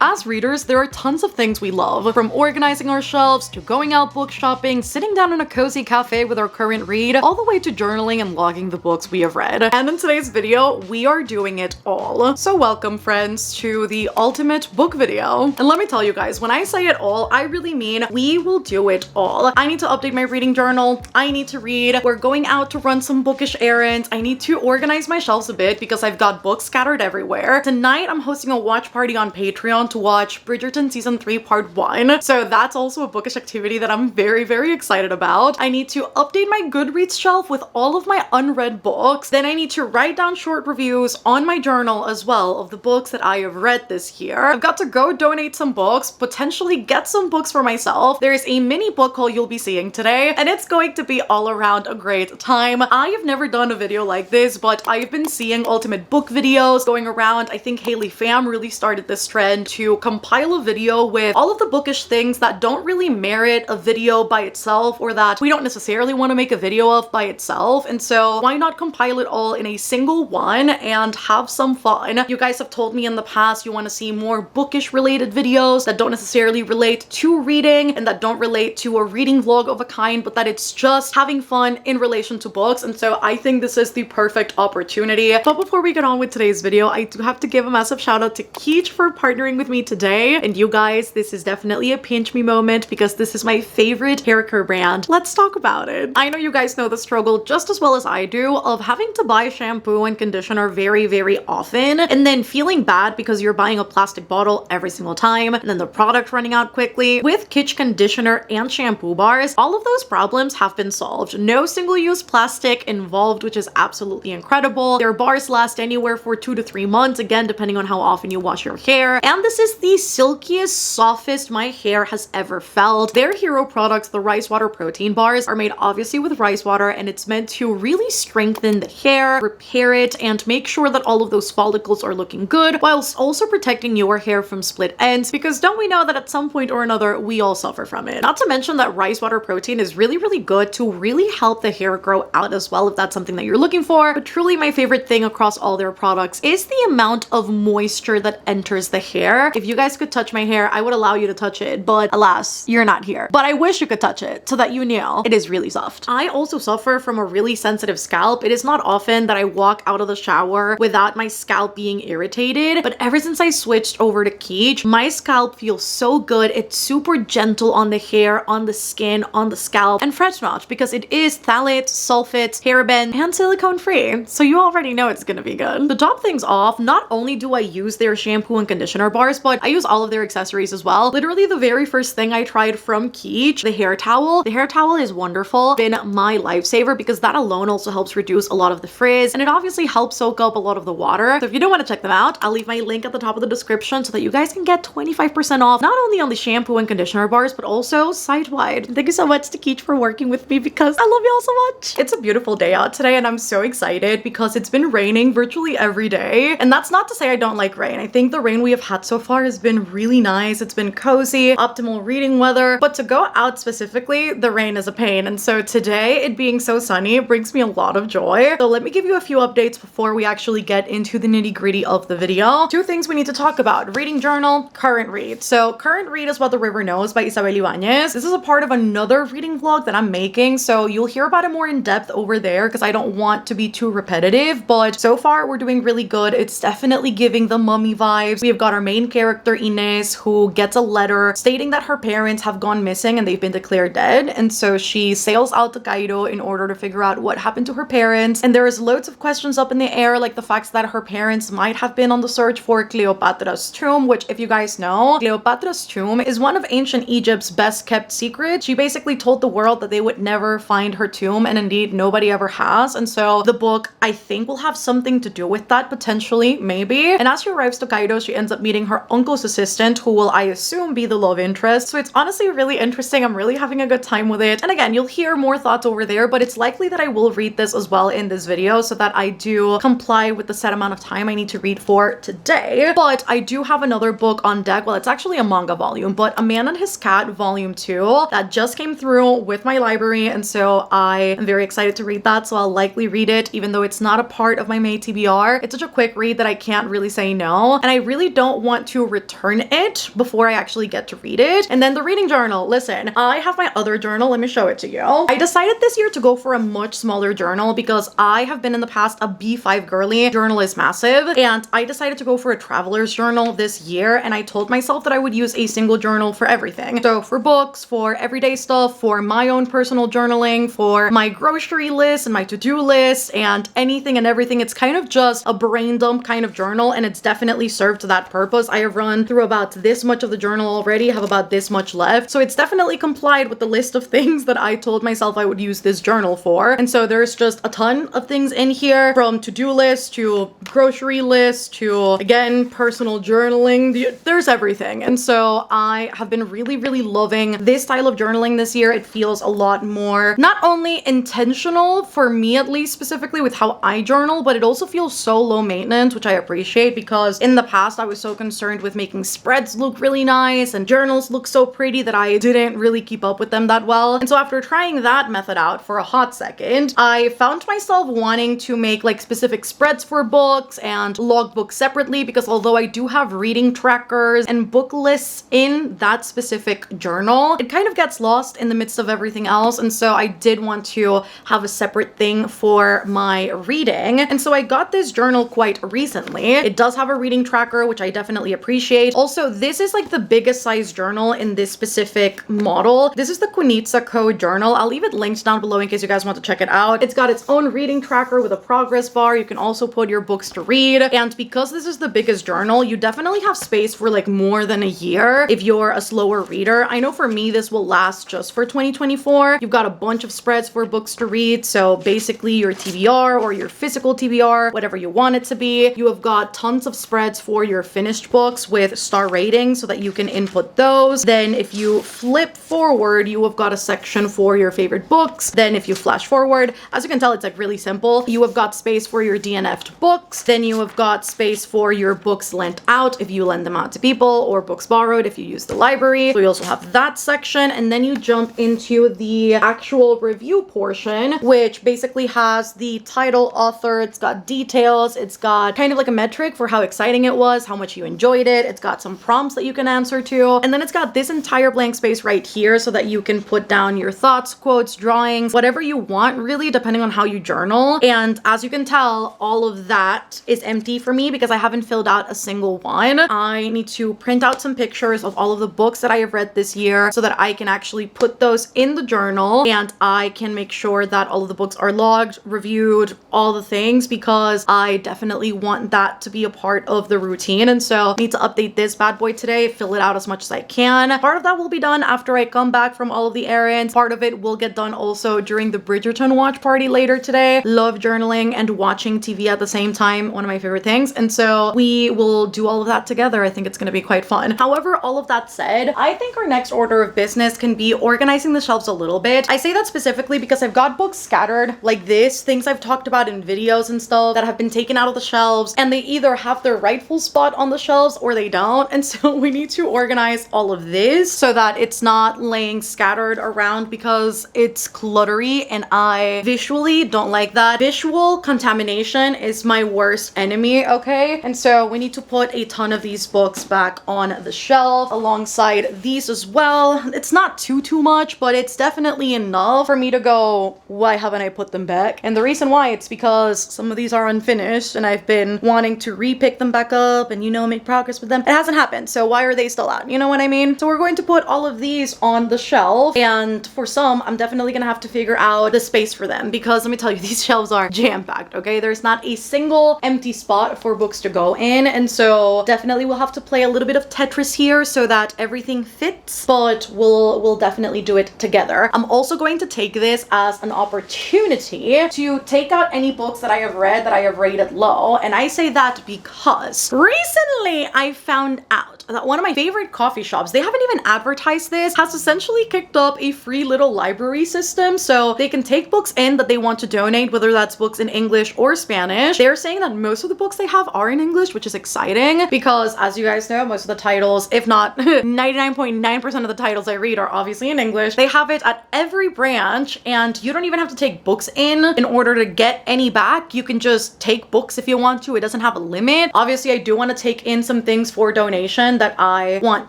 As readers, there are tons of things we love, from organizing our shelves to going out book shopping, sitting down in a cozy cafe with our current read, all the way to journaling and logging the books we have read. And in today's video, we are doing it all. So welcome, friends, to the ultimate book video. And let me tell you guys, when I say it all, I really mean we will do it all. I need to update my reading journal. I need to read. We're going out to run some bookish errands. I need to organize my shelves a bit because I've got books scattered everywhere. Tonight, I'm hosting a watch party on Patreon to watch Bridgerton Season 3 Part 1. So that's also a bookish activity that I'm very, very excited about. I need to update my Goodreads shelf with all of my unread books. Then I need to write down short reviews on my journal as well of the books that I have read this year. I've got to go donate some books, potentially get some books for myself. There's a mini book haul you'll be seeing today, and it's going to be all around a great time. I have never done a video like this, but I've been seeing ultimate book videos going around. I think Haley Pham really started this trend to compile a video with all of the bookish things that don't really merit a video by itself, or that we don't necessarily want to make a video of by itself. And so why not compile it all in a single one and have some fun? You guys have told me in the past you want to see more bookish related videos that don't necessarily relate to reading and that don't relate to a reading vlog of a kind, but that it's just having fun in relation to books. And so I think this is the perfect opportunity. But before we get on with today's video, I do have to give a massive shout out to Keech for partnering with me today. And you guys, this is definitely a pinch me moment because this is my favorite hair care brand. Let's talk about it. I know you guys know the struggle just as well as I do of having to buy shampoo and conditioner very, very often, and then feeling bad because you're buying a plastic bottle every single time, and then the product running out quickly. With Keech conditioner and shampoo bars, all of those problems have been solved. No single-use plastic involved, which is absolutely incredible. Their bars last anywhere for 2 to 3 months, again, depending on how often you wash your hair. And this is the silkiest, softest my hair has ever felt. Their hero products, the rice water protein bars, are made obviously with rice water, and it's meant to really strengthen the hair, repair it, and make sure that all of those follicles are looking good, whilst also protecting your hair from split ends, because don't we know that at some point or another, we all suffer from it. Not to mention that rice water protein is really, really good to really help the hair grow out as well, if that's something that you're looking for. But truly my favorite thing across all their products is the amount of moisture that enters the hair. If you guys could touch my hair, I would allow you to touch it, but alas, you're not here. But I wish you could touch it so that you knew it is really soft. I also suffer from a really sensitive scalp. It is not often that I walk out of the shower without my scalp being irritated, but ever since I switched over to Keech, my scalp feels so good. It's super gentle on the hair, on the skin, on the scalp, and fret not because it is phthalates, sulfates, paraben, and silicone free. So you already know it's gonna be good. To top things off, not only do I use their shampoo and conditioner bars, but I use all of their accessories as well. Literally the very first thing I tried from Keech, the hair towel. The hair towel is wonderful. Been my lifesaver because that alone also helps reduce a lot of the frizz, and it obviously helps soak up a lot of the water. So if you do want to check them out, I'll leave my link at the top of the description so that you guys can get 25% off, not only on the shampoo and conditioner bars, but also site-wide. Thank you so much to Keech for working with me because I love y'all so much. It's a beautiful day out today, and I'm so excited because it's been raining virtually every day. And that's not to say I don't like rain. I think the rain we have had so far has been really nice. It's been cozy, optimal reading weather, but to go out specifically, the rain is a pain. And so today, it being so sunny brings me a lot of joy. So let me give you a few updates before we actually get into the nitty-gritty of the video. 2 things we need to talk about: reading journal, current read. So current read is What the River Knows by Isabel Ibanez. This is a part of another reading vlog that I'm making, so you'll hear about it more in depth over there because I don't want to be too repetitive, but so far we're doing really good. It's definitely giving the mummy vibes. We have got our main character Inez, who gets a letter stating that her parents have gone missing and they've been declared dead, and so she sails out to Cairo in order to figure out what happened to her parents. And there is loads of questions up in the air, like the fact that her parents might have been on the search for Cleopatra's tomb, which, if you guys know, Cleopatra's tomb is one of ancient Egypt's best kept secrets. She basically told the world that they would never find her tomb, and indeed nobody ever has. And so the book, I think, will have something to do with that, potentially, maybe. And as she arrives to Cairo, she ends up meeting her uncle's assistant, who will, I assume, be the love interest. So it's honestly really interesting. I'm really having a good time with it. And again, you'll hear more thoughts over there, but it's likely that I will read this as well in this video so that I do comply with the set amount of time I need to read for today. But I do have another book on deck. Well, it's actually a manga volume, but A Man and His Cat Volume 2 that just came through with my library, and so I am very excited to read that, so I'll likely read it even though it's not a part of my May TBR. It's such a quick read that I can't really say no, and I really don't want to to return it before I actually get to read it. And then the reading journal. Listen, I have my other journal. Let me show it to you. I decided this year to go for a much smaller journal because I have been in the past a B5 girly. Journal is massive, and I decided to go for a traveler's journal this year, and I told myself that I would use a single journal for everything. So for books, for everyday stuff, for my own personal journaling, for my grocery list and my to-do list, and anything and everything. It's kind of just a brain dump kind of journal, and it's definitely served that purpose. I have run through about this much of the journal already, have about this much left. So it's definitely complied with the list of things that I told myself I would use this journal for. And so there's just a ton of things in here, from to-do list to grocery list to, again, personal journaling. There's everything. And so I have been really, really loving this style of journaling this year. It feels a lot more, not only intentional for me, at least specifically with how I journal, but it also feels so low maintenance, which I appreciate, because in the past I was so concerned with making spreads look really nice and journals look so pretty that I didn't really keep up with them that well. And so after trying that method out for a hot second, I found myself wanting to make like specific spreads for books and log books separately, because although I do have reading trackers and book lists in that specific journal, it kind of gets lost in the midst of everything else. And so I did want to have a separate thing for my reading. And so I got this journal quite recently. It does have a reading tracker, which I definitely appreciate. Also, this is like the biggest size journal in this specific model. This is the Kunitsa Co. journal. I'll leave it linked down below in case you guys want to check it out. It's got its own reading tracker with a progress bar. You can also put your books to read. And because this is the biggest journal, you definitely have space for like more than a year if you're a slower reader. I know for me, this will last just for 2024. You've got a bunch of spreads for books to read. So basically your TBR or your physical TBR, whatever you want it to be. You have got tons of spreads for your finished books with star ratings so that you can input those. Then if you flip forward, you have got a section for your favorite books. Then if you flash forward, as you can tell, it's like really simple. You have got space for your DNF'd books. Then you have got space for your books lent out if you lend them out to people, or books borrowed if you use the library. So you also have that section. And then you jump into the actual review portion, which basically has the title, author, it's got details, it's got kind of like a metric for how exciting it was, how much you enjoyed it. It's got some prompts that you can answer to. And then it's got this entire blank space right here so that you can put down your thoughts, quotes, drawings, whatever you want, really, depending on how you journal. And as you can tell, all of that is empty for me because I haven't filled out a single one. I need to print out some pictures of all of the books that I have read this year so that I can actually put those in the journal, and I can make sure that all of the books are logged, reviewed, all the things, because I definitely want that to be a part of the routine. And so I need to update this bad boy today, fill it out as much as I can. Part of that will be done after I come back from all of the errands. Part of it will get done also during the Bridgerton watch party later today. Love journaling and watching TV at the same time, one of my favorite things. And so we will do all of that together. I think it's going to be quite fun. However, all of that said, I think our next order of business can be organizing the shelves a little bit. I say that specifically because I've got books scattered like this, things I've talked about in videos and stuff that have been taken out of the shelves, and they either have their rightful spot on the shelves or they don't. And so we need to organize all of this so that it's not laying scattered around, because it's cluttery and I visually don't like that. Visual contamination is my worst enemy, okay? And so we need to put a ton of these books back on the shelf alongside these as well. It's not too much, but it's definitely enough for me to go, why haven't I put them back? And the reason why, it's because some of these are unfinished and I've been wanting to repick them back up and, you know, make progress with them. It hasn't happened, so why are they still out? You know what I mean? So we're going to put all of these on the shelf, and for some, I'm definitely gonna have to figure out the space for them, because let me tell you, these shelves are jam-packed, okay? There's not a single empty spot for books to go in, and so definitely we'll have to play a little bit of Tetris here so that everything fits, but we'll definitely do it together. I'm also going to take this as an opportunity to take out any books that I have read that I have rated low, and I say that because recently I found out that one of my favorite coffee shops, they haven't even advertised this, has essentially kicked up a free little library system, so they can take books in that they want to donate, whether that's books in English or Spanish. They're saying that most of the books they have are in English, which is exciting because, as you guys know, most of the titles, if not 99.9% of the titles I read, are obviously in English. They have it at every branch, and you don't even have to take books in order to get any back. You can just take books if you want to. It doesn't have a limit. Obviously, I do want to take in some some things for donation that I want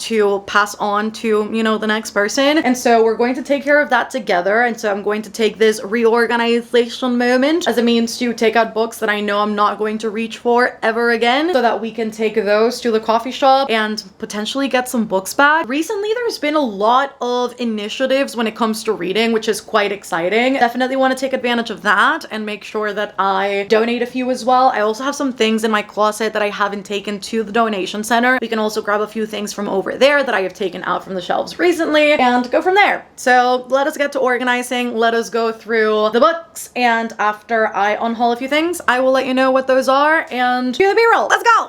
to pass on to, you know, the next person. And so we're going to take care of that together. And so I'm going to take this reorganization moment as a means to take out books that I know I'm not going to reach for ever again, so that we can take those to the coffee shop and potentially get some books back. Recently, there's been a lot of initiatives when it comes to reading, which is quite exciting. Definitely want to take advantage of that and make sure that I donate a few as well. I also have some things in my closet that I haven't taken to the donation center. We can also grab a few things from over there that I have taken out from the shelves recently and go from there. So let us get to organizing. Let us go through the books, and after I unhaul a few things, I will let you know what those are and do the B-roll. Let's go!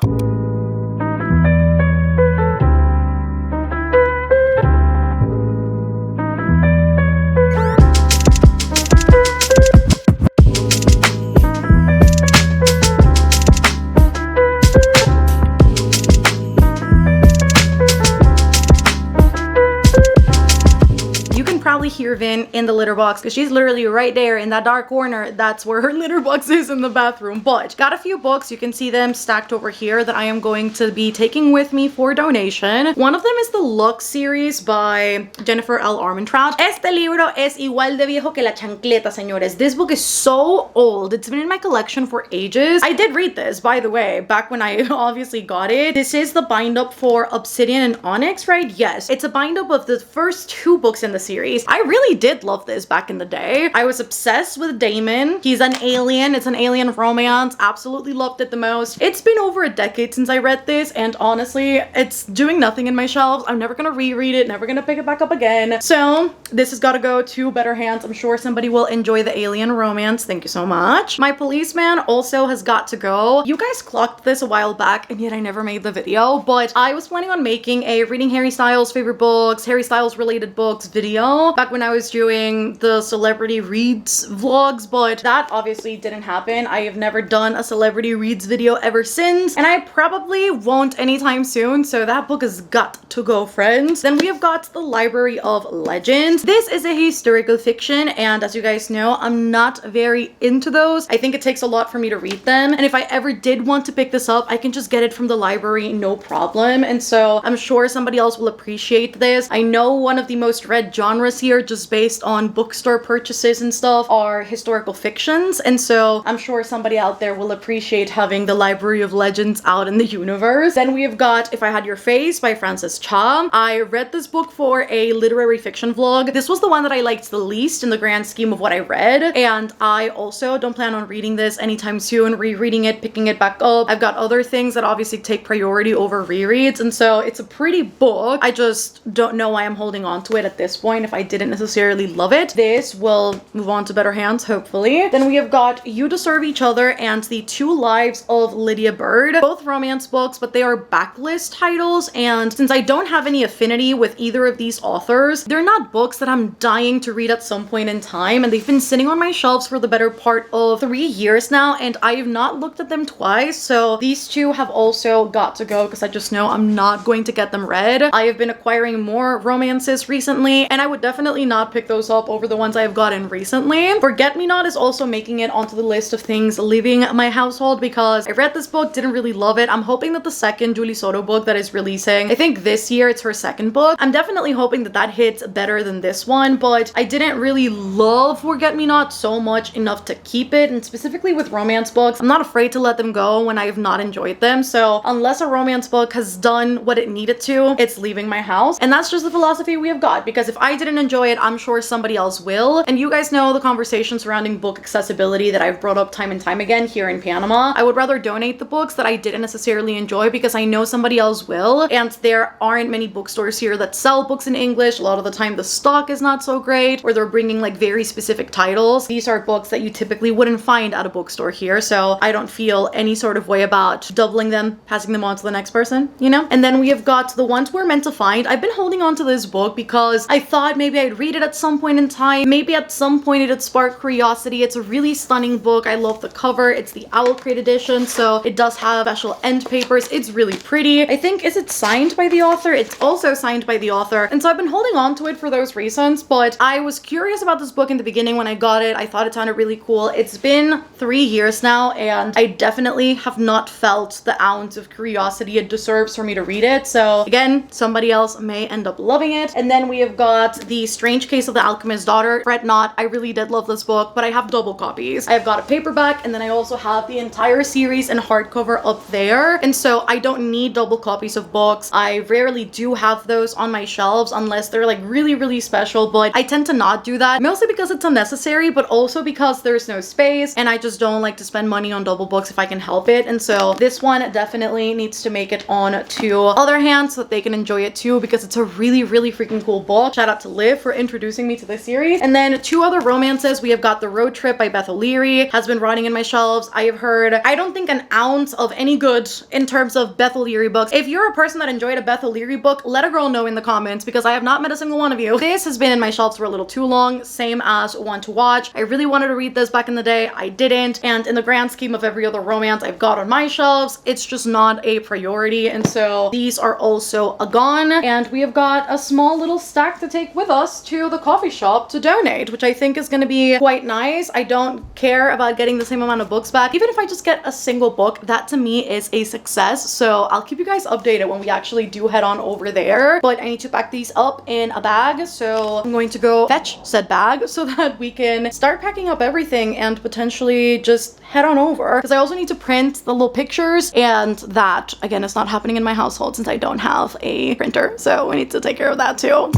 Hear Vin in the litter box because she's literally right there in that dark corner. That's where her litter box is in the bathroom. But got a few books. You can see them stacked over here that I am going to be taking with me for donation. One of them is the Luck series by Jennifer L. Armentrout. Este libro es igual de viejo que la chancleta, señores. This book is so old. It's been in my collection for ages. I did read this, by the way, back when I obviously got it. This is the bind up for Obsidian and Onyx, right? Yes. It's a bind up of the first 2 books in the series. I really did love this back in the day. I was obsessed with Damon. He's an alien. It's an alien romance. Absolutely loved it the most. It's been over a decade since I read this, and honestly, it's doing nothing in my shelves. I'm never gonna reread it, never gonna pick it back up again. So this has got to go to better hands. I'm sure somebody will enjoy the alien romance. Thank you so much. My Policeman also has got to go. You guys clocked this a while back, and yet I never made the video, but I was planning on making a reading Harry Styles favorite books, Harry Styles related books video back when I was doing the celebrity reads vlogs, but that obviously didn't happen. I have never done a celebrity reads video ever since, and I probably won't anytime soon, so that book has got to go, friends. Then we have got the Library of Legends. This is a historical fiction, and as you guys know, I'm not very into those. I think it takes a lot for me to read them, and if I ever did want to pick this up, I can just get it from the library, no problem. And so I'm sure somebody else will appreciate this. I know one of the most read genres here, just based on bookstore purchases and stuff, are historical fictions, and so I'm sure somebody out there will appreciate having the Library of Legends out in the universe. Then we have got If I Had Your Face by Frances Cha. I read this book for a literary fiction vlog. This was the one that I liked the least in the grand scheme of what I read, and I also don't plan on reading this anytime soon, rereading it, picking it back up. I've got other things that obviously take priority over rereads, and so it's a pretty book. I just don't know why I'm holding on to it at this point if I didn't necessarily love it. This will move on to better hands, hopefully. Then we have got You Deserve Each Other and The Two Lives of Lydia Bird. Both romance books, but they are backlist titles, and since I don't have any affinity with either of these authors, they're not books that I'm dying to read at some point in time, and they've been sitting on my shelves for the better part of 3 years now, and I have not looked at them twice, so these two have also got to go because I just know I'm not going to get them read. I have been acquiring more romances recently, and I would definitely not pick those up over the ones I have gotten recently. Forget Me Not is also making it onto the list of things leaving my household because I read this book, didn't really love it. I'm hoping that the second Julie Soto book that is releasing, I think this year, it's her second book, I'm definitely hoping that that hits better than this one, but I didn't really love Forget Me Not so much enough to keep it, and specifically with romance books, I'm not afraid to let them go when I have not enjoyed them, so unless a romance book has done what it needed to, it's leaving my house, and that's just the philosophy we have got, because if I didn't enjoy it, I'm sure somebody else will, and you guys know the conversation surrounding book accessibility that I've brought up time and time again here in Panama. I would rather donate the books that I didn't necessarily enjoy because I know somebody else will, and there aren't many bookstores here that sell books in English. A lot of the time the stock is not so great, or they're bringing like very specific titles. These are books that you typically wouldn't find at a bookstore here, so I don't feel any sort of way about doubling them, passing them on to the next person, you know? And then we have got The Ones We're Meant to Find. I've been holding on to this book because I thought maybe I'd read it at some point in time. Maybe at some point it'd spark curiosity. It's a really stunning book. I love the cover. It's the Owl Crate edition, so it does have special end papers. It's really pretty. I think, is it signed by the author? It's also signed by the author, and so I've been holding on to it for those reasons, but I was curious about this book in the beginning when I got it. I thought it sounded really cool. It's been 3 years now, and I definitely have not felt the ounce of curiosity it deserves for me to read it, so again, somebody else may end up loving it. And then we have got The Strange Case of the Alchemist's Daughter. Fret not, I really did love this book, but I have double copies. I've got a paperback, and then I also have the entire series in hardcover up there, and so I don't need double copies of books. I rarely do have those on my shelves unless they're like really special, but I tend to not do that, mostly because it's unnecessary, but also because there's no space, and I just don't like to spend money on double books if I can help it. And so this one definitely needs to make it on to other hands so that they can enjoy it too, because it's a really freaking cool book. Shout out to Liv for introducing me to this series. And then 2 other romances. We have got The Road Trip by Beth O'Leary, has been rotting in my shelves. I have heard, I don't think an ounce of any good in terms of Beth O'Leary books. If you're a person that enjoyed a Beth O'Leary book, let a girl know in the comments, because I have not met a single one of you. This has been in my shelves for a little too long, same as One to Watch. I really wanted to read this back in the day. I didn't, and in the grand scheme of every other romance I've got on my shelves, it's just not a priority, and so these are also a gone. And we have got a small little stack to take with us to the coffee shop to donate, which I think is going to be quite nice. I don't care about getting the same amount of books back. Even if I just get a single book, that to me is a success, so I'll keep you guys updated when we actually do head on over there. But I need to pack these up in a bag, so I'm going to go fetch said bag so that we can start packing up everything and potentially just head on over, because I also need to print the little pictures, and that again is not happening in my household since I don't have a printer, so we need to take care of that too.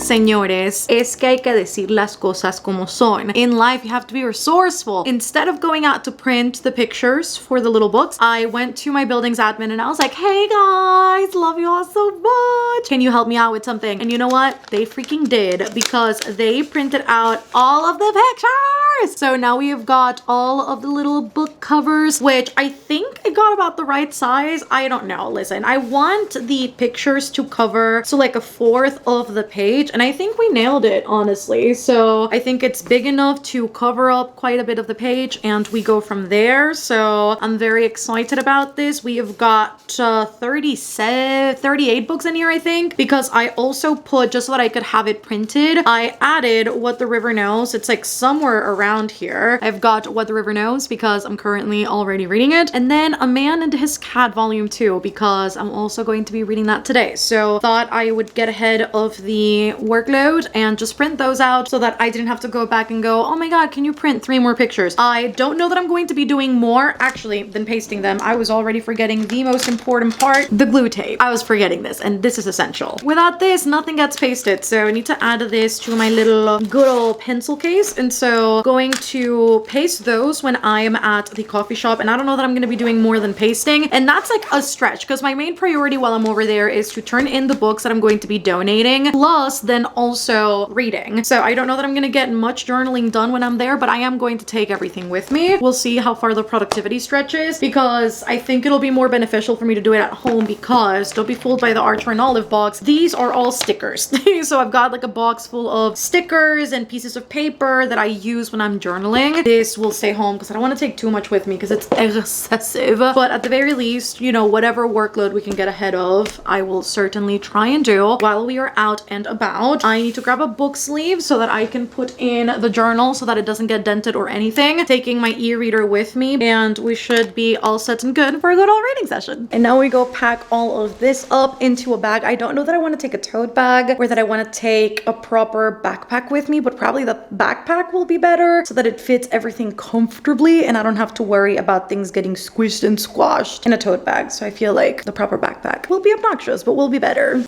Señores, es que hay que decir las cosas como son. In life, you have to be resourceful. Instead of going out to print the pictures for the little books, I went to my building's admin and I was like, hey guys, love you all so much. Can you help me out with something? And you know what? They freaking did, because they printed out all of the pictures. So now we have got all of the little book covers, which I think I got about the right size. I don't know. Listen, I want the pictures to cover so like 1/4 of the page, and I think we nailed it, honestly. So I think it's big enough to cover up quite a bit of the page, and we go from there. So I'm very excited about this. We have got 38 books in here, I think, because I also put, just so that I could have it printed, I added What the River Knows. It's like somewhere around here. I've got What the River Knows because I'm currently already reading it, and then A Man and His Cat Volume 2 because I'm also going to be reading that today. So thought I would get ahead of the workload and just print those out so that I didn't have to go back and go, oh my god, can you print 3 more pictures? I don't know that I'm going to be doing more actually than pasting them. I was already forgetting the most important part, the glue tape. I was forgetting this, and this is essential. Without this, nothing gets pasted, so I need to add this to my little good old pencil case, and so going to paste those when I am at the coffee shop, and I don't know that I'm going to be doing more than pasting, and that's like a stretch because my main priority while I'm over there is to turn in the books that I'm going to be donating, plus then also reading. So I don't know that I'm going to get much journaling done when I'm there, but I am going to take everything with me. We'll see how far the productivity stretches, because I think it'll be more beneficial for me to do it at home, because don't be fooled by the Archer and Olive box. These are all stickers. So I've got like a box full of stickers and pieces of paper that I use when I'm journaling. This will stay home because I don't want to take too much with me because it's excessive. But at the very least, you know, whatever workload we can get ahead of, I will certainly try and do while we are out and about. I need to grab a book sleeve so that I can put in the journal so that it doesn't get dented or anything. Taking my e-reader with me, and we should be all set and good for a good old reading session. And now we go pack all of this up into a bag. I don't know that I want to take a tote bag or that I want to take a proper backpack with me, but probably the backpack will be better so that it fits everything comfortably and I don't have to worry about things getting squished and squashed in a tote bag. So I feel like the proper backpack will be obnoxious, but will be better.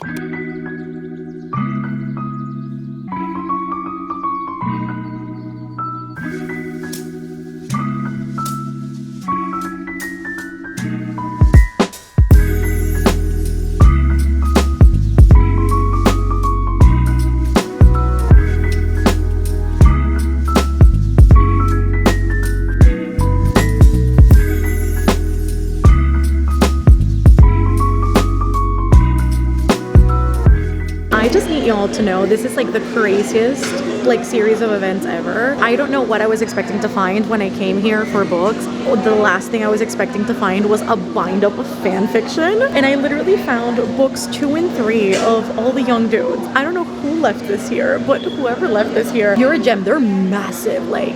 I just need y'all to know this is like the craziest like series of events ever. I don't know what I was expecting to find when I came here for books. The last thing I was expecting to find was a bind up of fan fiction, and I literally found books 2 and 3 of all the young dudes. I don't know who left this here, but whoever left this here, you're a gem. They're massive. Like,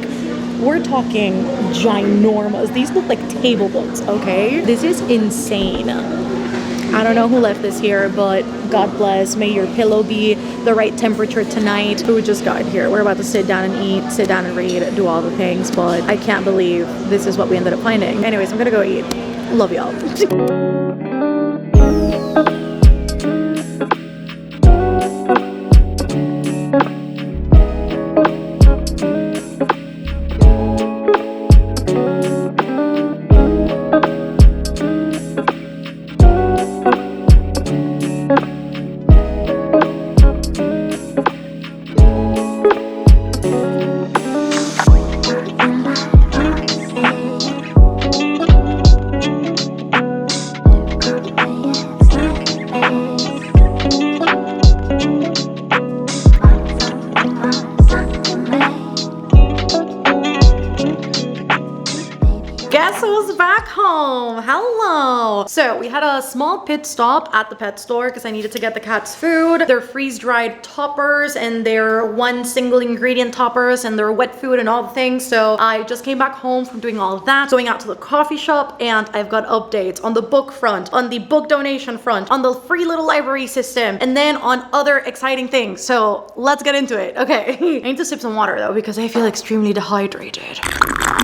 we're talking ginormous. These look like table books, okay? This is insane. I don't know who left this here, but God bless. May your pillow be the right temperature tonight. Who just got here? We're about to sit down and eat, sit down and read, do all the things, but I can't believe this is what we ended up finding. Anyways, I'm gonna go eat. Love y'all. Guess who's back home? Hello. So we had a small pit stop at the pet store because I needed to get the cats food, their freeze-dried toppers and their 1 single ingredient toppers and their wet food and all the things. So I just came back home from doing all of that, going out to the coffee shop, and I've got updates on the book front, on the book donation front, on the free little library system, and then on other exciting things. So let's get into it. Okay. I need to sip some water though because I feel extremely dehydrated.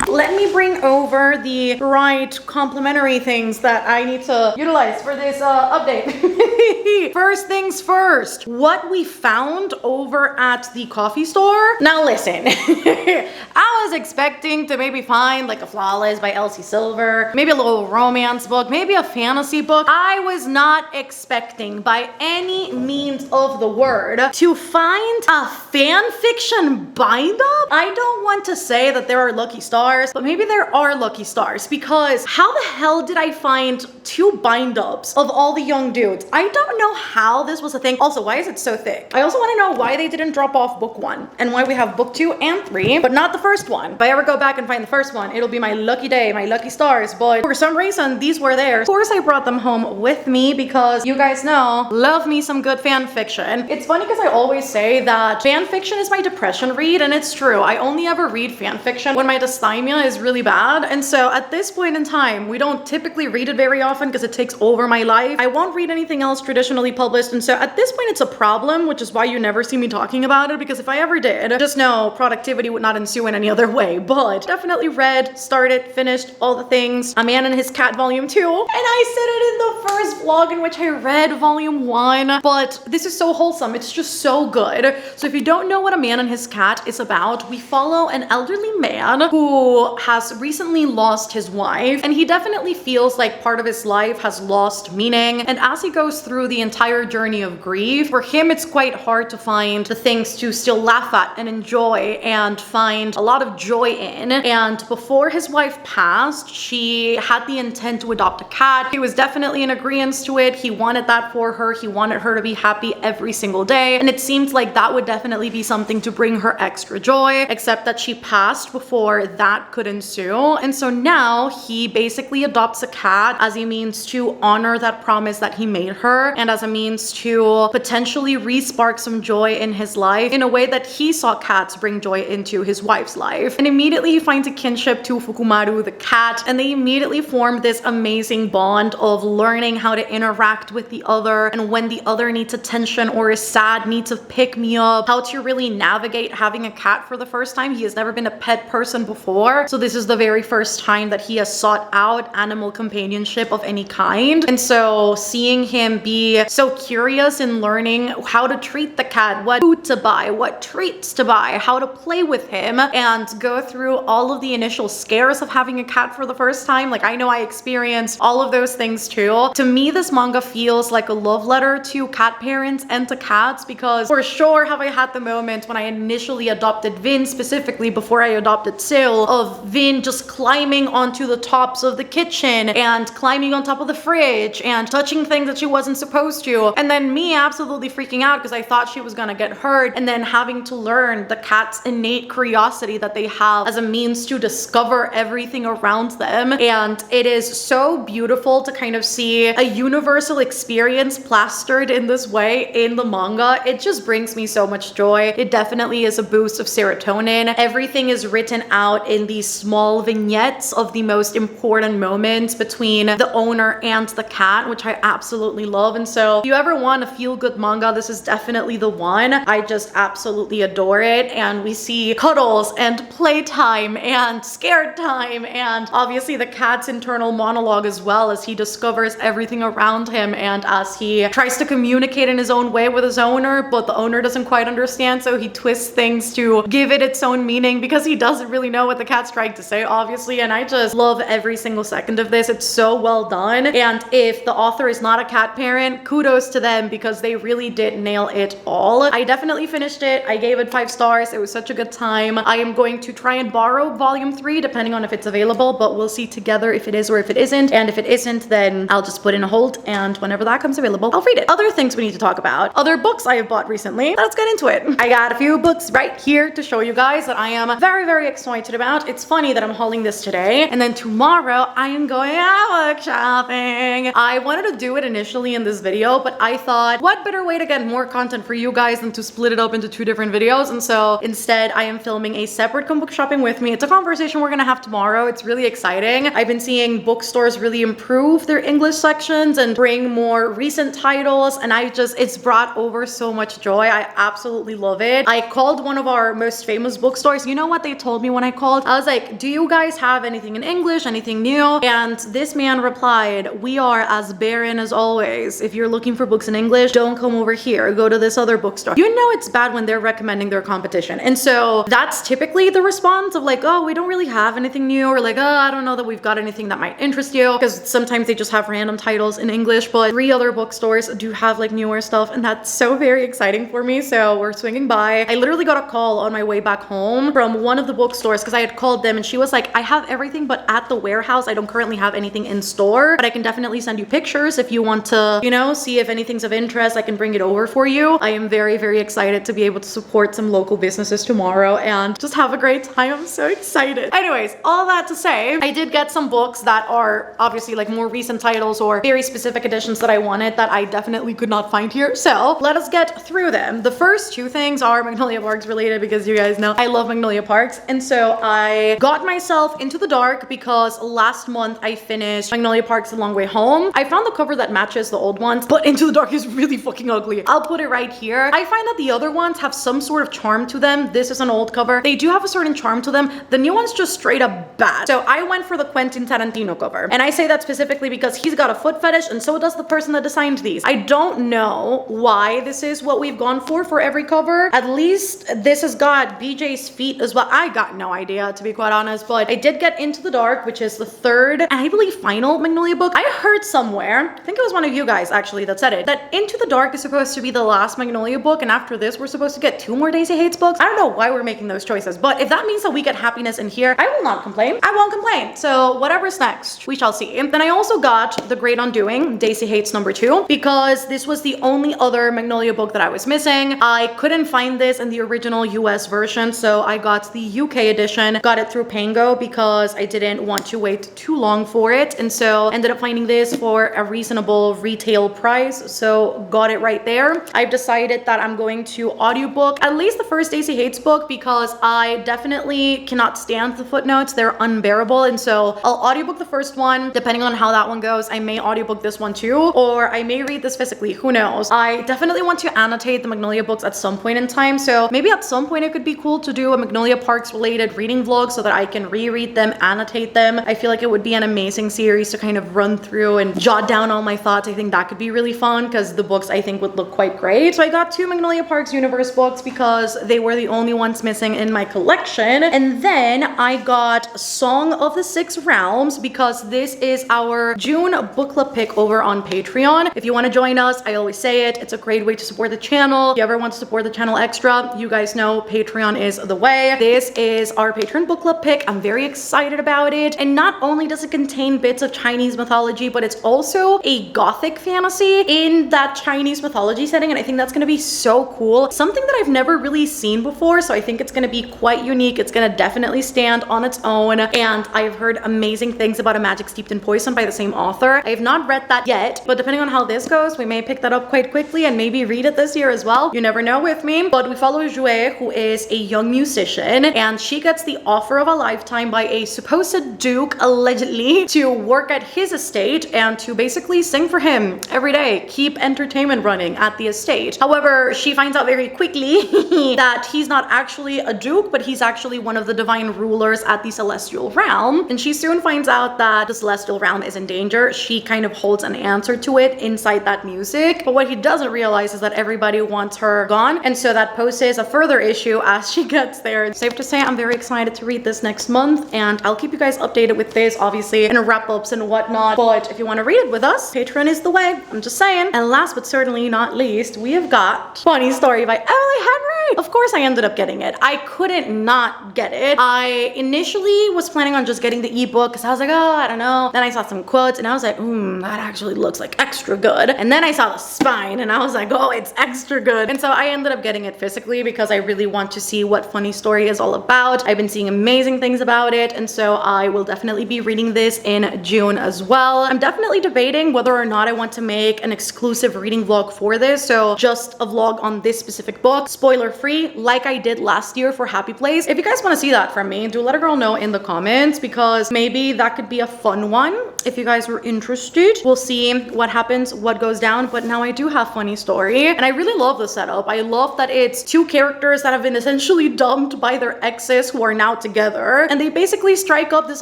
Let me bring over the right complimentary things that I need to utilize for this update. First things first, what we found over at the coffee store. Now listen, I was expecting to maybe find like a Flawless by Elsie Silver, maybe a little romance book, maybe a fantasy book. I was not expecting by any means of the word to find a fan fiction bind up. I don't want to say that there are lucky stars, but maybe there are lucky stars, because how the hell did I find 2 bind ups of all the young dudes? I don't know how this was a thing. Also, why is it so thick? I also want to know why they didn't drop off book 1 and why we have book 2 and 3, but not the first one. If I ever go back and find the first one, it'll be my lucky day, my lucky stars, but for some reason, these were there. Of course, I brought them home with me because you guys know, love me some good fan fiction. It's funny because I always say that fan fiction is my depression read, and it's true. I only ever read fan fiction when my dysthymia is really bad, and so at this point in time, we don't typically read it very often because it takes over my life. I won't read anything else traditionally published, and so at this point it's a problem, which is why you never see me talking about it, because if I ever did, just know productivity would not ensue in any other way. But definitely read, started, finished all the things. A Man and His Cat Volume 2, and I said it in the first vlog in which I read Volume 1, but this is so wholesome. It's just so good. So if you don't know what A Man and His Cat is about, we follow an elderly man who has recently lost his wife, and he definitely feels like part of his life has lost meaning. And as he goes through the entire journey of grief, for him it's quite hard to find the things to still laugh at and enjoy and find a lot of joy in. And before his wife passed, she had the intent to adopt a cat. He was definitely in agreement to it. He wanted that for her. He wanted her to be happy every single day, and it seemed like that would definitely be something to bring her extra joy, except that she passed before that could ensue. And so now he basically adopts a cat as a means to honor that promise that he made her, and as a means to potentially re-spark some joy in his life in a way that he saw cats bring joy into his wife's life. And immediately he finds a kinship to Fukumaru the cat, and they immediately form this amazing bond of learning how to interact with the other, and when the other needs attention or is sad, needs a pick me up, how to really navigate having a cat for the first time. He has never been a pet person before, so this is the very first time that he has sought out animal companionship of any kind. And so seeing him be so curious in learning how to treat the cat, what food to buy, what treats to buy, how to play with him, and go through all of the initial scares of having a cat for the first time. Like, I know I experienced all of those things too. To me, this manga feels like a love letter to cat parents and to cats, because for sure have I had the moment when I initially adopted Vin, specifically before I adopted Sil, of of Vin just climbing onto the tops of the kitchen and climbing on top of the fridge and touching things that she wasn't supposed to. And then me absolutely freaking out because I thought she was gonna get hurt, and then having to learn the cat's innate curiosity that they have as a means to discover everything around them. And it is so beautiful to kind of see a universal experience plastered in this way in the manga. It just brings me so much joy. It definitely is a boost of serotonin. Everything is written out in these small vignettes of the most important moments between the owner and the cat, which I absolutely love. And so if you ever want a feel-good manga, this is definitely the one. I just absolutely adore it. And we see cuddles and playtime and scared time, and obviously the cat's internal monologue as well, as he discovers everything around him and as he tries to communicate in his own way with his owner, but the owner doesn't quite understand, so he twists things to give it its own meaning because he doesn't really know what the cat's trying to say, obviously. And I just love every single second of this. It's so well done. And if the author is not a cat parent, kudos to them because they really did nail it all. I definitely finished it. I gave it 5 stars. It was such a good time. I am going to try and borrow volume 3 depending on if it's available, but we'll see together if it is or if it isn't. And if it isn't, then I'll just put in a hold, and whenever that comes available, I'll read it. Other things we need to talk about. Other books I have bought recently. Let's get into it. I got a few books right here to show you guys that I am very, very excited about. It's funny that I'm hauling this today, and then tomorrow I am going out book shopping. I wanted to do it initially in this video, but I thought, what better way to get more content for you guys than to split it up into 2 different videos? And so instead, I am filming a separate Come Book Shopping with Me. It's a conversation we're gonna have tomorrow. It's really exciting. I've been seeing bookstores really improve their English sections and bring more recent titles, and it's brought over so much joy. I absolutely love it. I called one of our most famous bookstores. You know what they told me when I called? I was like, do you guys have anything in English, anything new? And this man replied, we are as barren as always. If you're looking for books in English, don't come over here. Go to this other bookstore. You know it's bad when they're recommending their competition. And so that's typically the response of like, oh, we don't really have anything new, or like, oh, I don't know that we've got anything that might interest you, because sometimes they just have random titles in English, but 3 other bookstores do have like newer stuff, and that's so very exciting for me. So we're swinging by. I literally got a call on my way back home from one of the bookstores because I had called them, and she was like, I have everything, but at the warehouse I don't currently have anything in store, but I can definitely send you pictures if you want to, you know, see if anything's of interest. I can bring it over for you. I am very, very excited to be able to support some local businesses tomorrow and just have a great time. I'm so excited. Anyways, all that to say, I did get some books that are obviously like more recent titles or very specific editions that I wanted that I definitely could not find here. So let us get through them. The first 2 things are Magnolia Parks related because you guys know I love Magnolia Parks. And so I got myself Into the Dark because last month I finished Magnolia Parks A Long Way Home. I found the cover that matches the old ones, but Into the Dark is really fucking ugly. I'll put it right here. I find that the other ones have some sort of charm to them. This is an old cover. They do have a certain charm to them. The new one's just straight up bad. So I went for the Quentin Tarantino cover. And I say that specifically because he's got a foot fetish, and so does the person that designed these. I don't know why this is what we've gone for every cover. At least this has got BJ's feet as well. I got no idea, to be quite honest, but I did get Into the Dark, which is the 3rd and I believe final Magnolia book. I heard somewhere, I think it was one of you guys actually that said it, that Into the Dark is supposed to be the last Magnolia book, and after this we're supposed to get 2 more Daisy Hates books. I don't know why we're making those choices, but if that means that we get happiness in here, I will not complain. I won't complain. So whatever's next, we shall see. And then I also got The Great Undoing, Daisy Hates #2, because this was the only other Magnolia book that I was missing. I couldn't find this in the original US version, so I got the UK edition, got it through Pango because I didn't want to wait too long for it, and so ended up finding this for a reasonable retail price, so got it right there. I've decided that I'm going to audiobook at least the first Daisy Hates book because I definitely cannot stand the footnotes. They're unbearable, and so I'll audiobook the first one. Depending on how that one goes, I may audiobook this one too, or I may read this physically, who knows. I definitely want to annotate the Magnolia books at some point in time, so maybe at some point it could be cool to do a Magnolia Parks related reading vlog so that I can reread them, annotate them. I feel like it would be an amazing series to kind of run through and jot down all my thoughts. I think that could be really fun because the books I think would look quite great. So I got 2 Magnolia Parks universe books because they were the only ones missing in my collection. And then I got Song of the Six Realms because this is our June book club pick over on Patreon. If you want to join us, I always say it, it's a great way to support the channel. If you ever want to support the channel extra, you guys know Patreon is the way. This is our patron Bridgerton book club pick. I'm very excited about it. And not only does it contain bits of Chinese mythology, but it's also a gothic fantasy in that Chinese mythology setting. And I think that's going to be so cool. Something that I've never really seen before. So I think it's going to be quite unique. It's going to definitely stand on its own. And I've heard amazing things about A Magic Steeped in Poison by the same author. I have not read that yet, but depending on how this goes, we may pick that up quite quickly and maybe read it this year as well. You never know with me. But we follow Jue, who is a young musician, and she gets the offer of a lifetime by a supposed duke, allegedly, to work at his estate and to basically sing for him every day, keep entertainment running at the estate. However, she finds out very quickly that he's not actually a duke, but he's actually one of the divine rulers at the celestial realm. And she soon finds out that the celestial realm is in danger. She kind of holds an answer to it inside that music. But what he doesn't realize is that everybody wants her gone. And so that poses a further issue as she gets there. Safe to say, I'm very excited to read this next month, and I'll keep you guys updated with this, obviously, in wrap-ups and whatnot. But if you want to read it with us, Patreon is the way. I'm just saying. And last but certainly not least, we have got Funny Story by Emily Henry. Of course I ended up getting it. I couldn't not get it. I initially was planning on just getting the ebook because I was like, oh, I don't know. Then I saw some quotes and I was like, that actually looks like extra good. And then I saw the spine and I was like, oh, it's extra good. And so I ended up getting it physically because I really want to see what Funny Story is all about. I've been seeing amazing things about it, and so I will definitely be reading this in June as well. I'm definitely debating whether or not I want to make an exclusive reading vlog for this, so just a vlog on this specific book, spoiler free, like I did last year for Happy Place. If you guys want to see that from me, do let a girl know in the comments, because maybe that could be a fun one if you guys were interested. We'll see what happens, what goes down, but now I do have Funny Story, and I really love the setup. I love that it's two characters that have been essentially dumped by their exes who are now together, and they basically strike up this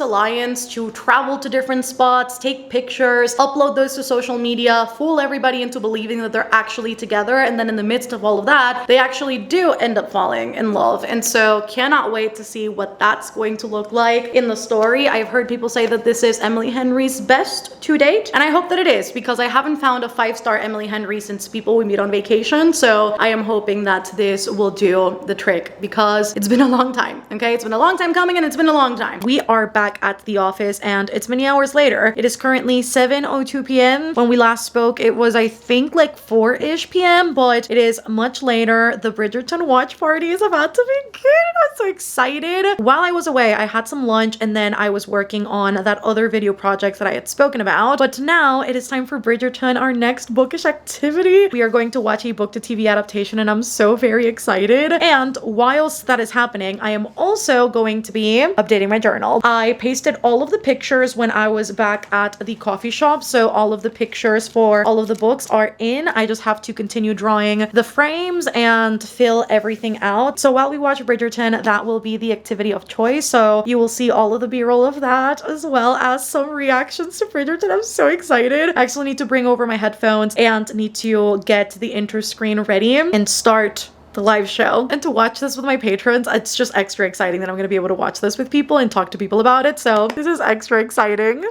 alliance to travel to different spots, take pictures, upload those to social media, fool everybody into believing that they're actually together, and then in the midst of all of that, they actually do end up falling in love. And so cannot wait to see what that's going to look like in the story. I've heard people say that this is Emily Henry's best to date, and I hope that it is, because I haven't found a 5-star Emily Henry since People We Meet on Vacation. So I am hoping that this will do the trick, because it's been a long time. Okay, it's been a long time coming, and it's been a long time. We are back at the office, and it's many hours later. It is currently 7:02 p.m. When we last spoke, it was, I think, like 4-ish p.m., but it is much later. The Bridgerton watch party is about to begin. I'm so excited. While I was away, I had some lunch, and then I was working on that other video project that I had spoken about. But now it is time for Bridgerton, our next bookish activity. We are going to watch a book to TV adaptation, and I'm so very excited. And whilst that is happening, I am also going to be updating my journal. I pasted all of the pictures when I was back at the coffee shop, so all of the pictures for all of the books are in. I just have to continue drawing the frames and fill everything out. So while we watch Bridgerton, that will be the activity of choice. So you will see all of the b-roll of that, as well as some reactions to Bridgerton. I'm so excited. I actually need to bring over my headphones and need to get the intro screen ready and start the live show. And to watch this with my patrons, it's just extra exciting that I'm going to be able to watch this with people and talk to people about it. So this is extra exciting.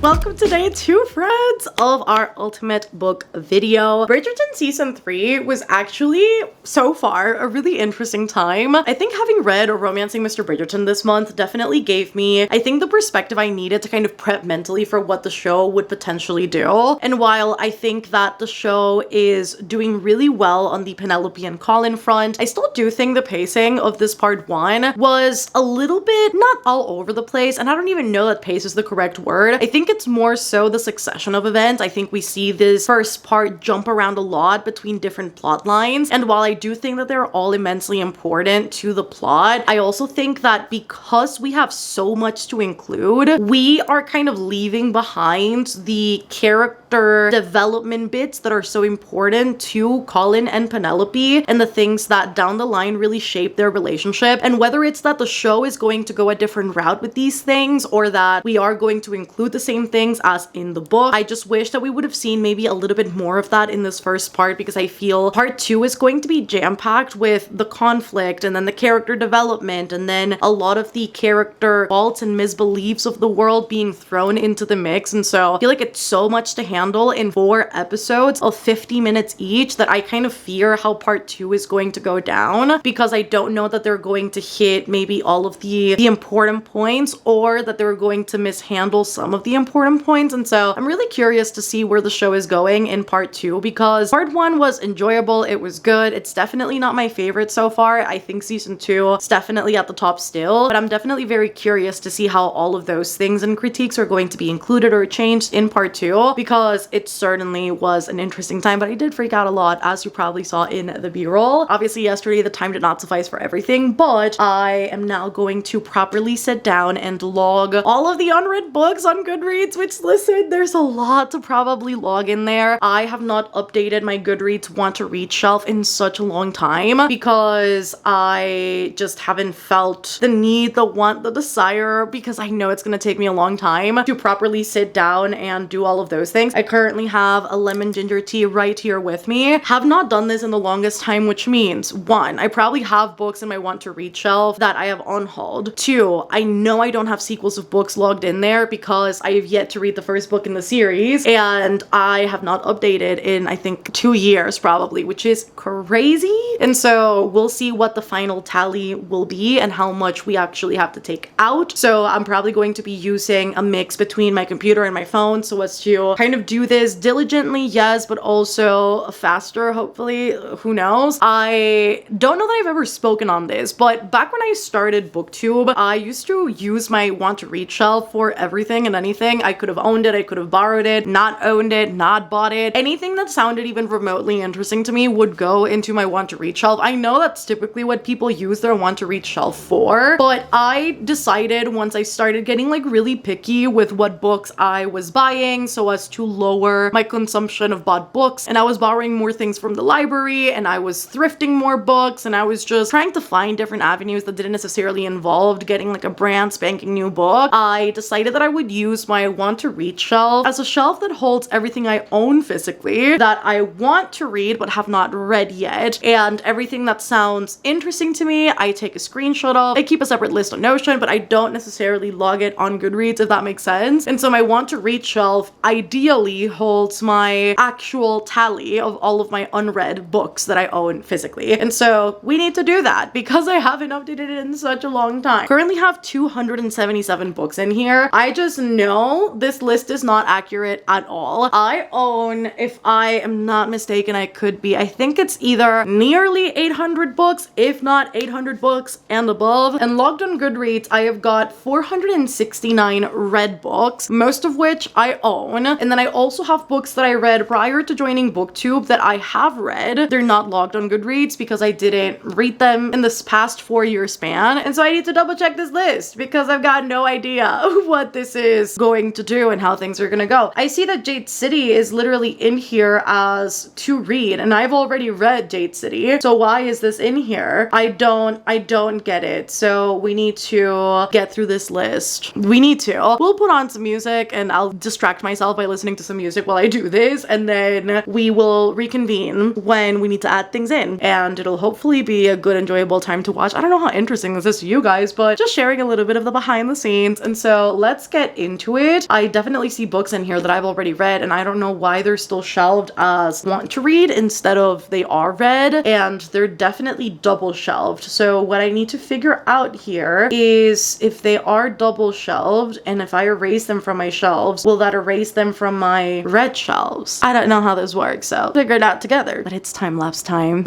Welcome to day 2, friends, of our ultimate book video. Bridgerton season 3 was actually, so far, a really interesting time. I think having read Romancing Mr. Bridgerton this month definitely gave me, I think, the perspective I needed to kind of prep mentally for what the show would potentially do. And while I think that the show is doing really well on the Penelope and Colin front, I still do think the pacing of this part 1 was a little bit not all over the place, and I don't even know that pace is the correct word. I think it's more so the succession of events. I think we see this first part jump around a lot between different plot lines, and while I do think that they're all immensely important to the plot, I also think that because we have so much to include, we are kind of leaving behind the character development bits that are so important to Colin and Penelope, and the things that down the line really shape their relationship. And whether it's that the show is going to go a different route with these things, or that we are going to include the same things as in the book, I just just wish that we would have seen maybe a little bit more of that in this first part, because I feel part 2 is going to be jam-packed with the conflict and then the character development and then a lot of the character faults and misbeliefs of the world being thrown into the mix. And so I feel like it's so much to handle in 4 episodes of 50 minutes each that I kind of fear how part 2 is going to go down, because I don't know that they're going to hit maybe all of the important points, or that they're going to mishandle some of the important points. And so I'm really curious to see where the show is going in part 2, because part 1 was enjoyable, it was good. It's definitely not my favorite so far. I think season 2 is definitely at the top still, but I'm definitely very curious to see how all of those things and critiques are going to be included or changed in part 2, because it certainly was an interesting time. But I did freak out a lot, as you probably saw in the b-roll. Obviously yesterday the time did not suffice for everything, but I am now going to properly sit down and log all of the unread books on Goodreads, which, listen, there's a lot to probably log in there. I have not updated my Goodreads want to read shelf in such a long time, because I just haven't felt the need, the want, the desire, because I know it's going to take me a long time to properly sit down and do all of those things. I currently have a lemon ginger tea right here with me. Have not done this in the longest time, which means 1, I probably have books in my want to read shelf that I have unhauled. 2, I know I don't have sequels of books logged in there because I have yet to read the first book in the series, and I have not updated in, I think, 2 years probably, which is crazy. And so we'll see what the final tally will be and how much we actually have to take out. So I'm probably going to be using a mix between my computer and my phone so as to kind of do this diligently, yes, but also faster, hopefully. Who knows? I don't know that I've ever spoken on this, but back when I started booktube, I used to use my want to read shelf for everything and anything. I could have owned it, I could have borrowed it, not owned it, not bought it. Anything that sounded even remotely interesting to me would go into my want to read shelf. I know that's typically what people use their want to read shelf for, but I decided once I started getting like really picky with what books I was buying so as to lower my consumption of bought books, and I was borrowing more things from the library, and I was thrifting more books, and I was just trying to find different avenues that didn't necessarily involve getting like a brand spanking new book. I decided that I would use my want to read shelf as a shelf that holds everything I own physically that I want to read but have not read yet, and everything that sounds interesting to me I take a screenshot of. I keep a separate list on Notion, but I don't necessarily log it on Goodreads, if that makes sense. And so my want to read shelf ideally holds my actual tally of all of my unread books that I own physically. And so we need to do that because I haven't updated it in such a long time. Currently have 277 books in here. I just know this list is not accurate at all. I own, if I am not mistaken, I could be, I think it's either nearly 800 books, if not 800 books and above. And logged on Goodreads, I have got 469 read books, most of which I own. And then I also have books that I read prior to joining booktube that I have read. They're not logged on Goodreads because I didn't read them in this past 4-year span. And so I need to double check this list because I've got no idea what this is going to do and how things are gonna go. I see that Jade City is literally in here as to read, and I've already read Jade City. So why is this in here? I don't get it. So we need to get through this list. We need to. We'll put on some music and I'll distract myself by listening to some music while I do this, and then we will reconvene when we need to add things in, and it'll hopefully be a good, enjoyable time to watch. I don't know how interesting this is to you guys, but just sharing a little bit of the behind the scenes. And so let's get into it. I definitely see books in here that I've already read, and I don't know why they're still shelved as want to read instead of they are read, and they're definitely double shelved. So what I need to figure out here is if they are double shelved, and if I erase them from my shelves, will that erase them from my read shelves? I don't know how this works, so figure it out together. But it's time-lapse time.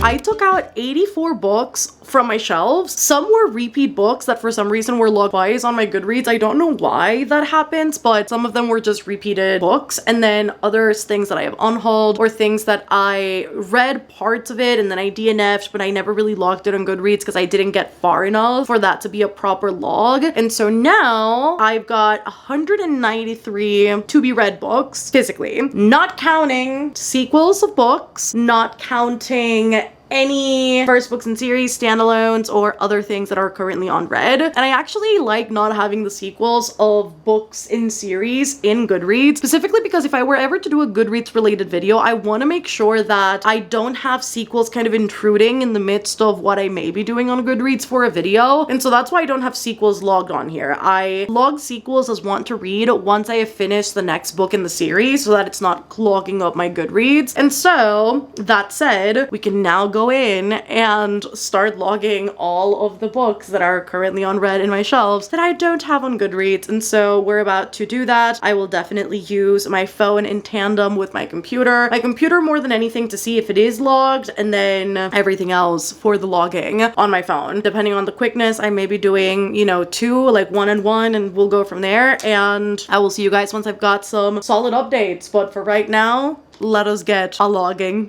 I took out 84 books from my shelves. Some were repeat books that for some reason were logged twice on my Goodreads. I don't know why that happens, but some of them were just repeated books. And then others, things that I have unhauled or things that I read parts of it and then I DNF'd, but I never really logged it on Goodreads because I didn't get far enough for that to be a proper log. And so now I've got 193 to be read books physically, not counting sequels of books, not counting any first books in series, standalones, or other things that are currently on Read. And I actually like not having the sequels of books in series in Goodreads, specifically because if I were ever to do a Goodreads related video, I want to make sure that I don't have sequels kind of intruding in the midst of what I may be doing on Goodreads for a video. And so that's why I don't have sequels logged on here. I log sequels as want to read once I have finished the next book in the series so that it's not clogging up my Goodreads. And so that said, we can now go in and start logging all of the books that are currently on Read in my shelves that I don't have on Goodreads. And so we're about to do that. I will definitely use my phone in tandem with my computer. My computer more than anything to see if it is logged, and then everything else for the logging on my phone. Depending on the quickness, I may be doing, you know, two, like one and one, and we'll go from there. And I will see you guys once I've got some solid updates. But for right now, let us get a logging.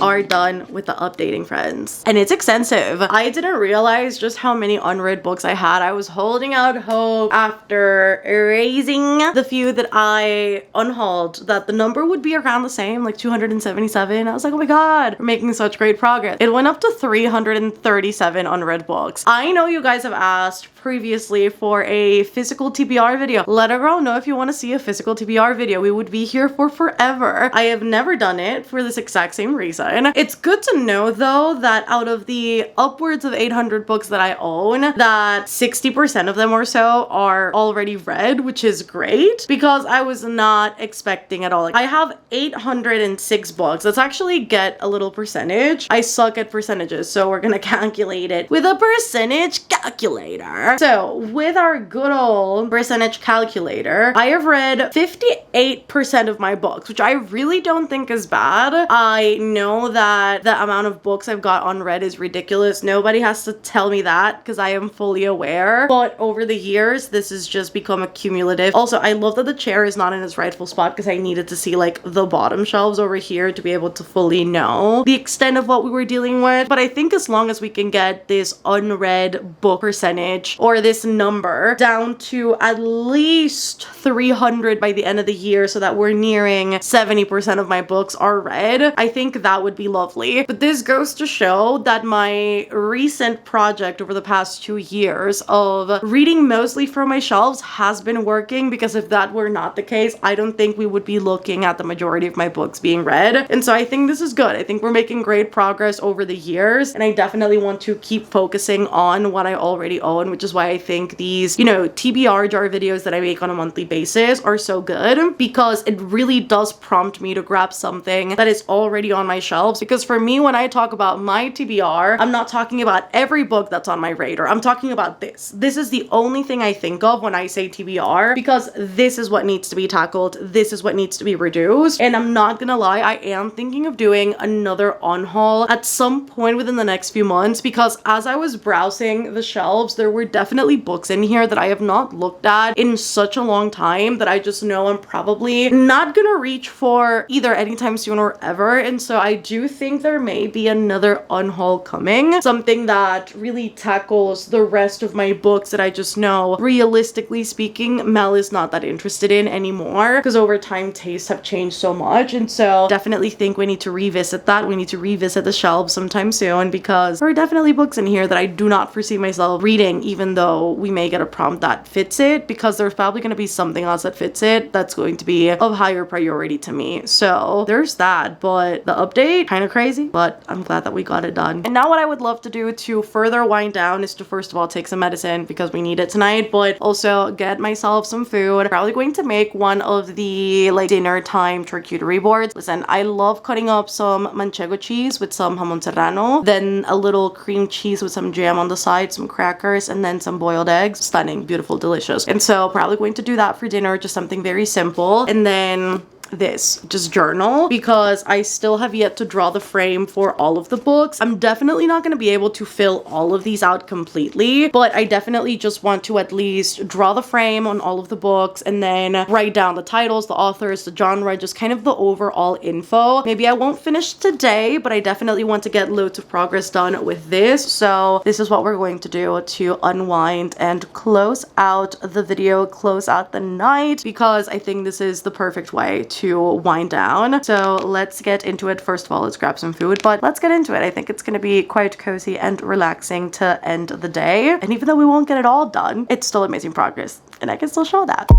Are done with the updating, friends, and it's extensive. I didn't realize just how many unread books I had. I was holding out hope after erasing the few that I unhauled that the number would be around the same, like 277. I was like, oh my god, we're making such great progress. It went up to 337 unread books. I know you guys have asked previously for a physical TBR video. Let a girl know if you want to see a physical TBR video. We would be here for forever. I have never done it for this exact same reason. It's good to know though that out of the upwards of 800 books that I own, that 60% of them or so are already read, which is great because I was not expecting at all. Like, I have 806 books. Let's actually get a little percentage. I suck at percentages, so we're gonna calculate it with a percentage calculator. So with our good old percentage calculator, I have read 58% of my books, which I really don't think is bad. I know that the amount of books I've got unread is ridiculous. Nobody has to tell me that because I am fully aware. But over the years, this has just become a cumulative. Also, I love that the chair is not in its rightful spot because I needed to see like the bottom shelves over here to be able to fully know the extent of what we were dealing with. But I think as long as we can get this unread book percentage or this number down to at least 300 by the end of the year so that we're nearing 70% of my books are read, I think that would be lovely. But this goes to show that my recent project over the past 2 years of reading mostly from my shelves has been working, because if that were not the case, I don't think we would be looking at the majority of my books being read. And so I think this is good. I think we're making great progress over the years, and I definitely want to keep focusing on what I already own, which is why I think these, you know, TBR jar videos that I make on a monthly basis are so good, because it really does prompt me to grab something that is already on my shelves. Because for me, when I talk about my TBR, I'm not talking about every book that's on my radar. I'm talking about this. This is the only thing I think of when I say TBR, because this is what needs to be tackled. This is what needs to be reduced. And I'm not gonna lie, I am thinking of doing another unhaul at some point within the next few months, because as I was browsing the shelves, there were definitely books in here that I have not looked at in such a long time that I just know I'm probably not gonna reach for either anytime soon or ever. And so I do think there may be another unhaul coming, something that really tackles the rest of my books that I just know, realistically speaking, Mel is not that interested in anymore, because over time tastes have changed so much. And so definitely think we need to revisit that. We need to revisit the shelves sometime soon, because there are definitely books in here that I do not foresee myself reading, even though we may get a prompt that fits it, because there's probably going to be something else that fits it that's going to be of higher priority to me. So there's that. But the update, kind of crazy, but I'm glad that we got it done. And now what I would love to do to further wind down is to first of all take some medicine, because we need it tonight, but also get myself some food. Probably going to make one of the like dinner time charcuterie boards. Listen, I love cutting up some manchego cheese with some jamon serrano, then a little cream cheese with some jam on the side, some crackers, and then some boiled eggs. Stunning, beautiful, delicious. And so probably going to do that for dinner, just something very simple. And then this just journal because I still have yet to draw the frame for all of the books. I'm definitely not going to be able to fill all of these out completely, but I definitely just want to at least draw the frame on all of the books and then write down the titles, the authors, the genre, just kind of the overall info. Maybe I won't finish today, but I definitely want to get loads of progress done with this. So this is what we're going to do to unwind and close out the video, close out the night, because I think this is the perfect way to wind down. So let's get into it. First of all, let's grab some food, but let's get into it. I think it's going to be quite cozy and relaxing to end the day. And even though we won't get it all done, it's still amazing progress and I can still show that.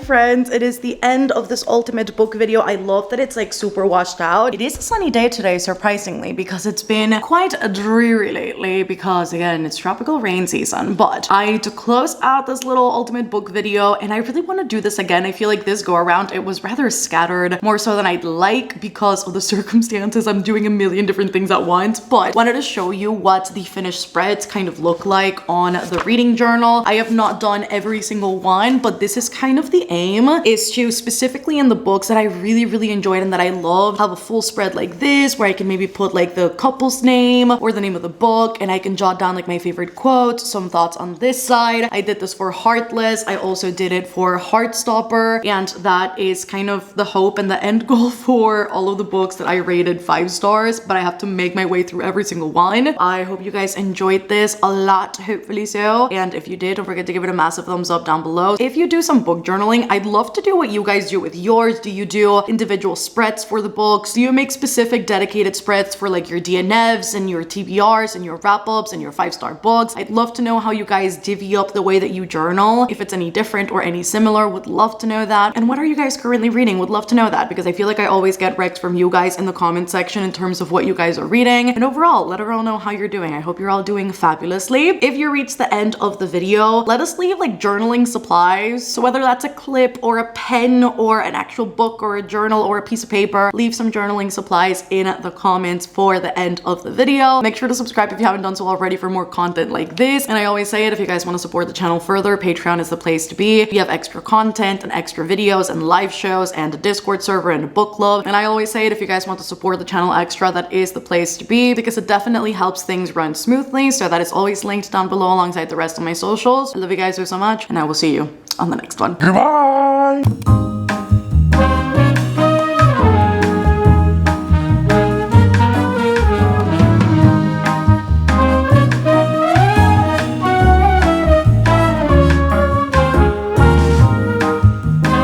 Friends, it is the end of this ultimate book video. I love that it's like super washed out. It is a sunny day today, surprisingly, because it's been quite dreary lately because, again, it's tropical rain season. But I had to close out this little ultimate book video and I really want to do this again. I feel like this go around, it was rather scattered, more so than I'd like because of the circumstances. I'm doing a million different things at once, but wanted to show you what the finished spreads kind of look like on the reading journal. I have not done every single one, but this is kind of the aim, is to specifically in the books that I really enjoyed and that I love, have a full spread like this where I can maybe put like the couple's name or the name of the book and I can jot down like my favorite quotes, some thoughts on this side. I did this for Heartless. I also did it for Heartstopper, and that is kind of the hope and the end goal for all of the books that I rated 5 stars, but I have to make my way through every single one. I hope you guys enjoyed this a lot, hopefully so, and if you did, don't forget to give it a massive thumbs up down below. If you do some book journaling, I'd love to do what you guys do with yours. Do you do individual spreads for the books? Do you make specific dedicated spreads for like your DNFs and your TBRs and your wrap-ups and your 5-star books? I'd love to know how you guys divvy up the way that you journal. If it's any different or any similar, would love to know that. And what are you guys currently reading? Would love to know that because I feel like I always get recs from you guys in the comment section in terms of what you guys are reading. And overall, let everyone know how you're doing. I hope you're all doing fabulously. If you reached the end of the video, let us leave like journaling supplies. So whether that's a clip or a pen or an actual book or a journal or a piece of paper, leave some journaling supplies in the comments for the end of the video. Make sure to subscribe if you haven't done so already for more content like this. And I always say it, if you guys want to support the channel further, Patreon is the place to be. We have extra content and extra videos and live shows and a Discord server and a book club. And I always say it, if you guys want to support the channel extra, that is the place to be because it definitely helps things run smoothly. So that is always linked down below alongside the rest of my socials. I love you guys so much and I will see you on the next one. Goodbye!